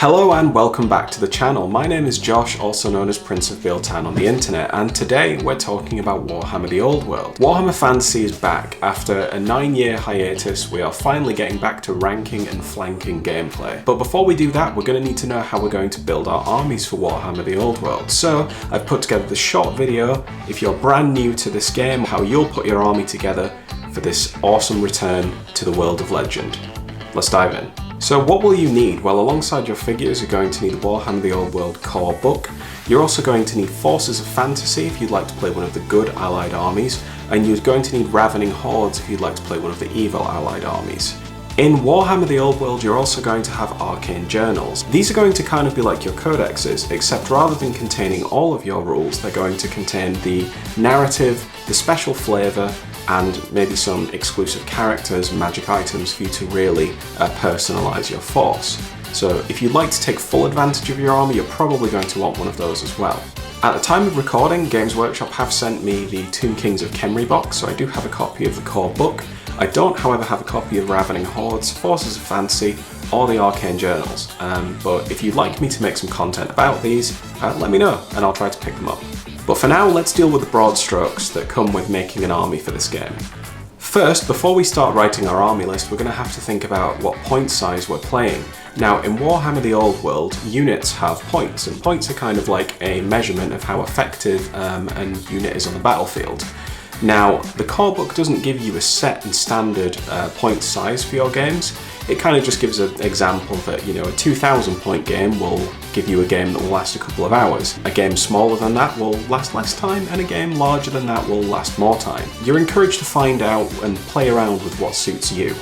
Hello and welcome back to the channel. My name is Josh, also known as Prince of Biltan on the internet, and today we're talking about Warhammer the Old World. Warhammer Fantasy is back. After a 9-year hiatus, we are finally getting back to ranking and flanking gameplay. But before we do that, we're going to need to know how we're going to build our armies for Warhammer the Old World. So I've put together this short video, if you're brand new to this game, how you'll put your army together for this awesome return to the world of legend. Let's dive in. So what will you need? Well, alongside your figures, you're going to need the Warhammer the Old World core book. You're also going to need Forces of Fantasy if you'd like to play one of the good allied armies, and you're going to need Ravening Hordes if you'd like to play one of the evil allied armies. In Warhammer the Old World, you're also going to have arcane journals. These are going to kind of be like your codexes, except rather than containing all of your rules, they're going to contain the narrative, the special flavour, and maybe some exclusive characters, magic items for you to really personalise your force. So if you'd like to take full advantage of your army, you're probably going to want one of those as well. At the time of recording, Games Workshop have sent me the Tomb Kings of Khemri box, so I do have a copy of the core book. I don't, however, have a copy of Ravening Hordes, Forces of Fantasy, or the Arcane Journals. But if you'd like me to make some content about these, let me know and I'll try to pick them up. But for now, let's deal with the broad strokes that come with making an army for this game. First, before we start writing our army list, we're going to have to think about what point size we're playing. Now, in Warhammer the Old World, units have points, and points are kind of like a measurement of how effective an unit is on the battlefield. Now, the core book doesn't give you a set and standard point size for your games. It kind of just gives an example that, you know, a 2,000 point game will give you a game that will last a couple of hours. A game smaller than that will last less time, and a game larger than that will last more time. You're encouraged to find out and play around with what suits you.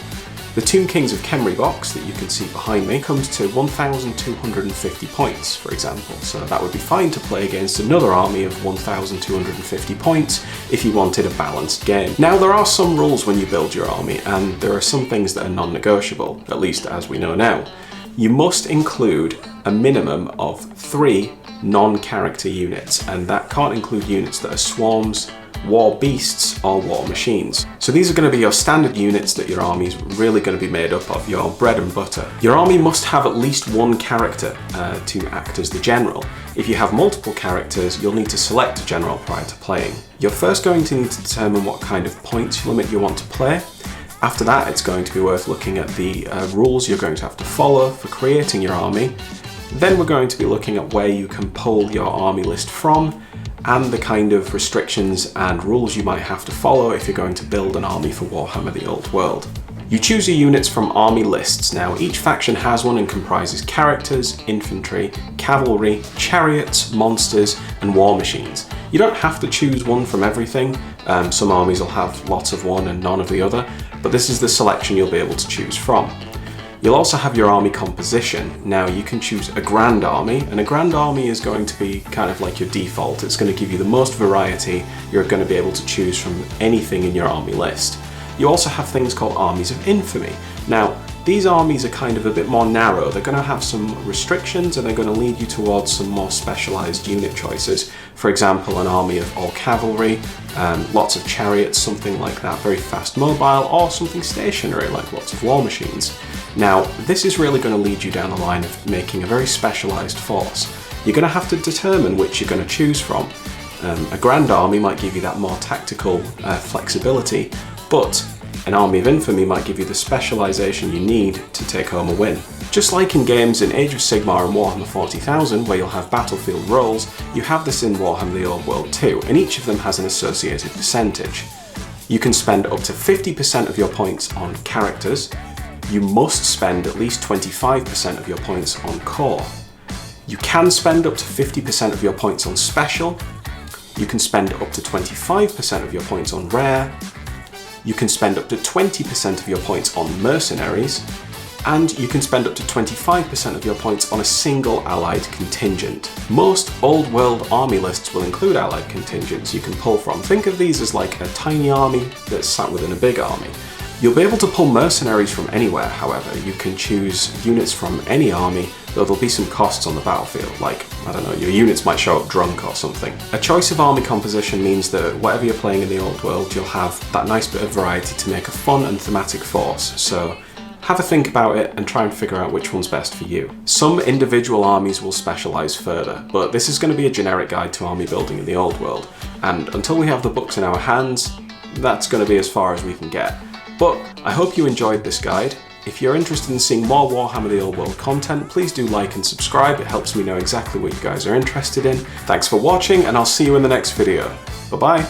The Tomb Kings of Khemri box that you can see behind me comes to 1,250 points, for example, so that would be fine to play against another army of 1,250 points if you wanted a balanced game. Now, there are some rules when you build your army, and there are some things that are non-negotiable, at least as we know now. You must include a minimum of 3 non-character units, and that can't include units that are swarms, war beasts, or war machines. So these are going to be your standard units that your army is really going to be made up of, your bread and butter. Your army must have at least one character to act as the general. If you have multiple characters, you'll need to select a general prior to playing. You're first going to need to determine what kind of points limit you want to play. After that, it's going to be worth looking at the rules you're going to have to follow for creating your army. Then we're going to be looking at where you can pull your army list from, and the kind of restrictions and rules you might have to follow if you're going to build an army for Warhammer the Old World. You choose your units from army lists. Now, each faction has one and comprises characters, infantry, cavalry, chariots, monsters, and war machines. You don't have to choose one from everything. Some armies will have lots of one and none of the other, but this is the selection you'll be able to choose from. You'll also have your army composition. Now, you can choose a grand army, and a grand army is going to be kind of like your default. It's going to give you the most variety. You're going to be able to choose from anything in your army list. You also have things called Armies of Infamy. Now, these armies are kind of a bit more narrow. They're going to have some restrictions, and they're going to lead you towards some more specialised unit choices. For example, an army of all cavalry, lots of chariots, something like that, very fast mobile, or something stationary like lots of war machines. Now, this is really going to lead you down the line of making a very specialised force. You're going to have to determine which you're going to choose from. A grand army might give you that more tactical flexibility, but an Army of Infamy might give you the specialisation you need to take home a win. Just like in games in Age of Sigmar and Warhammer 40,000, where you'll have battlefield roles, you have this in Warhammer the Old World too, and each of them has an associated percentage. You can spend up to 50% of your points on characters. You must spend at least 25% of your points on core. You can spend up to 50% of your points on special. You can spend up to 25% of your points on rare. You can spend up to 20% of your points on mercenaries. And you can spend up to 25% of your points on a single allied contingent. Most old world army lists will include allied contingents you can pull from. Think of these as like a tiny army that's sat within a big army. You'll be able to pull mercenaries from anywhere, however. You can choose units from any army, though there'll be some costs on the battlefield, like, I don't know, your units might show up drunk or something. A choice of army composition means that whatever you're playing in the Old World, you'll have that nice bit of variety to make a fun and thematic force. So have a think about it and try and figure out which one's best for you. Some individual armies will specialise further, but this is going to be a generic guide to army building in the old world, and until we have the books in our hands, that's going to be as far as we can get. But I hope you enjoyed this guide. If you're interested in seeing more Warhammer the Old World content, please do like and subscribe. It helps me know exactly what you guys are interested in. Thanks for watching, and I'll see you in the next video. Bye bye!